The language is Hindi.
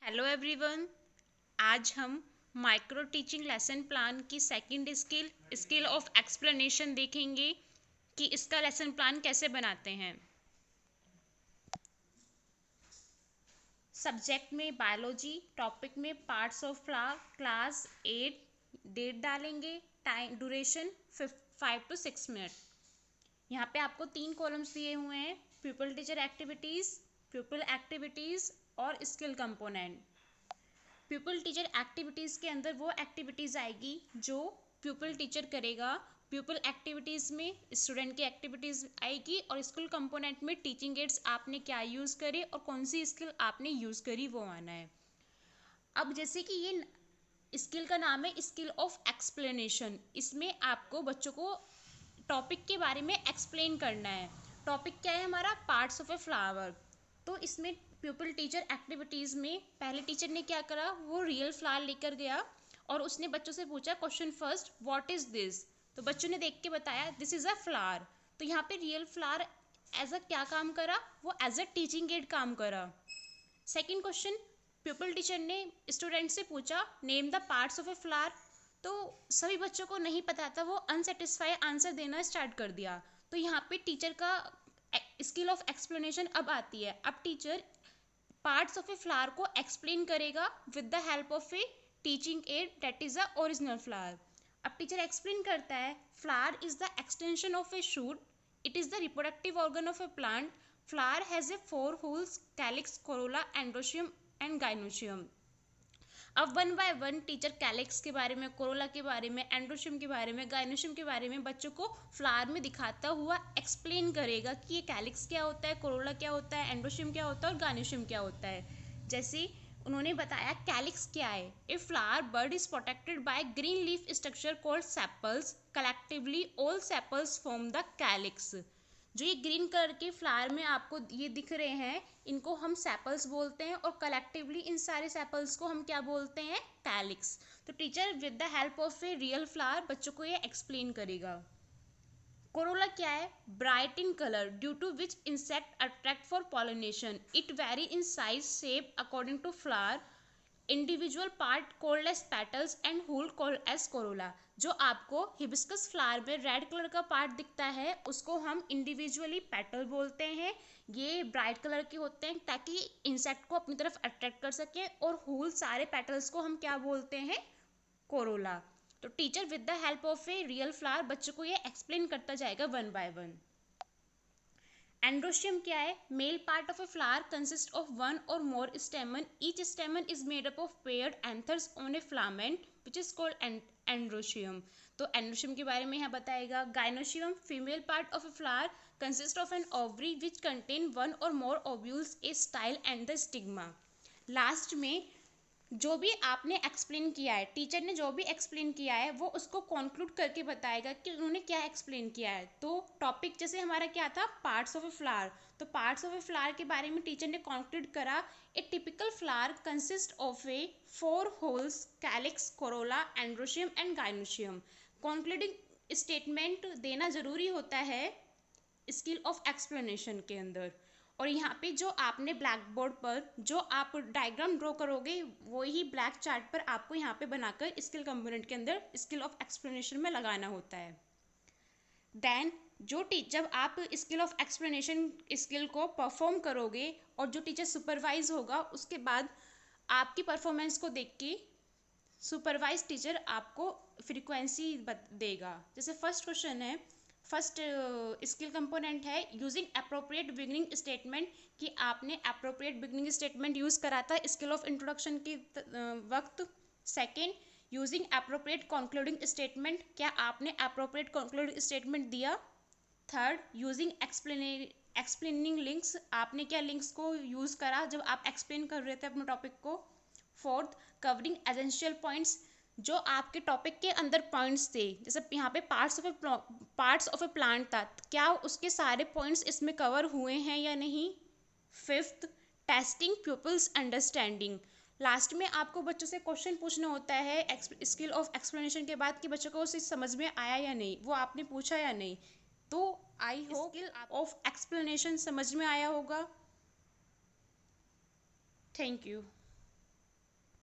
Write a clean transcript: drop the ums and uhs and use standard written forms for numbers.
Hello everyone. आज हम माइक्रो टीचिंग लेसन प्लान की सेकंड स्किल ऑफ एक्सप्लेनेशन देखेंगे कि इसका लेसन प्लान कैसे बनाते हैं। सब्जेक्ट में बायोलॉजी, टॉपिक में parts of flower, class 8, date डालेंगे, टाइम ड्यूरेशन 5 to 6 मिनट। यहाँ पे आपको 3 कॉलम्स दिए हुए हैं, pupil teacher activities, pupil activities और skill component. Pupil teacher activities के अंदर वो एक्टिविटीज़ आएगी जो प्यूपल टीचर करेगा। प्यूपल एक्टिविटीज़ में स्टूडेंट की एक्टिविटीज़ आएगी और स्किल कंपोनेंट में टीचिंग एड्स आपने क्या यूज़ करे और कौन सी स्किल आपने यूज़ करी वो आना है। अब जैसे कि ये स्किल का नाम है स्किल ऑफ एक्सप्लेनेशन, इसमें आपको बच्चों को टॉपिक के बारे में एक्सप्लेन करना है। टॉपिक क्या है हमारा? Parts of a flower. तो इसमें प्यूपल टीचर एक्टिविटीज़ में पहले टीचर ने क्या करा, वो रियल फ्लावर लेकर गया और उसने बच्चों से पूछा question first, what is this. तो बच्चों ने देख के बताया दिस इज़ अ फ्लावर। तो यहाँ पे रियल फ्लावर एज अ क्या काम करा, वो एज अ टीचिंग एड काम करा। सेकेंड क्वेश्चन, प्यूपल टीचर ने स्टूडेंट से पूछा name the parts of a flower. तो सभी बच्चों को नहीं पता था, वो अनसेटिस्फाई आंसर देना स्टार्ट कर दिया। तो यहाँ पे टीचर का स्किल ऑफ एक्सप्लेनेशन अब आती है। अब teacher parts of a flower को एक्सप्लेन करेगा with the help of a teaching aid that is the original flower. अब टीचर एक्सप्लेन करता है flower is the extension of a shoot, it is the reproductive organ of a plant, flower has a 4 whorls, calyx, corolla, androecium and gynoecium. अब one by one teacher calyx के बारे में, कोरोला के बारे में, एंड्रोशियम के बारे में, गाइनोशियम के बारे में बच्चों को फ्लावर में दिखाता हुआ एक्सप्लेन करेगा कि ये कैलिक्स क्या होता है, कोरोला क्या होता है, एंड्रोशियम क्या होता है और गाइनोशियम क्या होता है। जैसे उन्होंने बताया कैलिक्स क्या है, a flower bird is protected by green leaf structure called sepals, collectively all sepals form the calyx. जो ये ग्रीन कलर के फ्लावर में आपको ये दिख रहे हैं, इनको हम सेपल्स बोलते हैं और कलेक्टिवली इन सारे सेपल्स को हम क्या बोलते हैं? कैलिक्स। तो teacher with the help of a real flower बच्चों को ये एक्सप्लेन करेगा। कोरोला क्या है? Bright in colour due to which insect attract for pollination, it vary in size shape according to flower, individual part called as petals and whole called as corolla. जो आपको हिबिस्कस फ्लावर में रेड कलर का पार्ट दिखता है उसको हम इंडिविजुअली पेटल बोलते हैं। ये ब्राइट कलर के होते हैं ताकि इंसेक्ट को अपनी तरफ अट्रैक्ट कर सके, और होल सारे पेटल्स को हम क्या बोलते हैं? कोरोला। तो teacher with the help of a real flower बच्चों को ये एक्सप्लेन करता जाएगा वन बाय वन। एंड्रोशियम क्या है? Male part of a flower consist of one or more stamen, each stamen is made up of paired anthers on a filament which is called androecium. तो एंड्रोशियम के बारे में यहाँ बताएगा। Gynoecium female part of a flower consist of an ovary which contain one or more ovules, a style and the stigma. Last में जो भी आपने एक्सप्लेन किया है, टीचर ने जो भी एक्सप्लेन किया है वो उसको कॉन्क्लूड करके बताएगा कि उन्होंने क्या एक्सप्लेन किया है। तो टॉपिक जैसे हमारा क्या था? Parts of a flower. तो पार्ट्स ऑफ ए फ्लावर के बारे में टीचर ने कॉन्क्लूड करा, ए typical flower consist of A 4 whorls, calyx, corolla, androecium and gynoecium. Concluding statement देना जरूरी होता है स्किल ऑफ एक्सप्लेनेशन के अंदर। और यहाँ पे जो आपने ब्लैक बोर्ड पर जो आप डायग्राम ड्रॉ करोगे वही ब्लैक चार्ट पर आपको यहाँ पे बनाकर स्किल कंपोनेंट के अंदर स्किल ऑफ एक्सप्लेनेशन में लगाना होता है। देन जब आप स्किल ऑफ एक्सप्लेनेशन स्किल को परफॉर्म करोगे और जो टीचर सुपरवाइज होगा उसके बाद आपकी परफॉर्मेंस को देख के सुपरवाइज टीचर आपको फ्रीक्वेंसी देगा। जैसे फर्स्ट क्वेश्चन है, फर्स्ट स्किल कंपोनेंट है यूजिंग अप्रोप्रिएट बिगनिंग स्टेटमेंट, कि आपने अप्रोप्रिएट बिगनिंग स्टेटमेंट यूज़ करा था स्किल ऑफ इंट्रोडक्शन के वक्त। Second, using appropriate concluding statement, क्या आपने अप्रोप्रिएट कंक्लूडिंग स्टेटमेंट दिया। थर्ड, यूजिंग एक्सप्लेनिंग लिंक्स, आपने क्या लिंक्स को यूज़ करा जब आप एक्सप्लेन कर रहे थे अपने टॉपिक को। फोर्थ, कवरिंग एसेंशियल पॉइंट्स, जो आपके टॉपिक के अंदर पॉइंट्स थे, जैसे यहाँ पे पार्ट्स ऑफ ए प्लांट था, क्या उसके सारे पॉइंट्स इसमें कवर हुए हैं या नहीं। Fifth, testing peoples understanding, last में आपको बच्चों से क्वेश्चन पूछना होता है स्किल ऑफ एक्सप्लेनेशन के बाद कि बच्चों को उसे समझ में आया या नहीं, वो आपने पूछा या नहीं। तो I hope skill of explanation समझ में आया होगा। Thank you.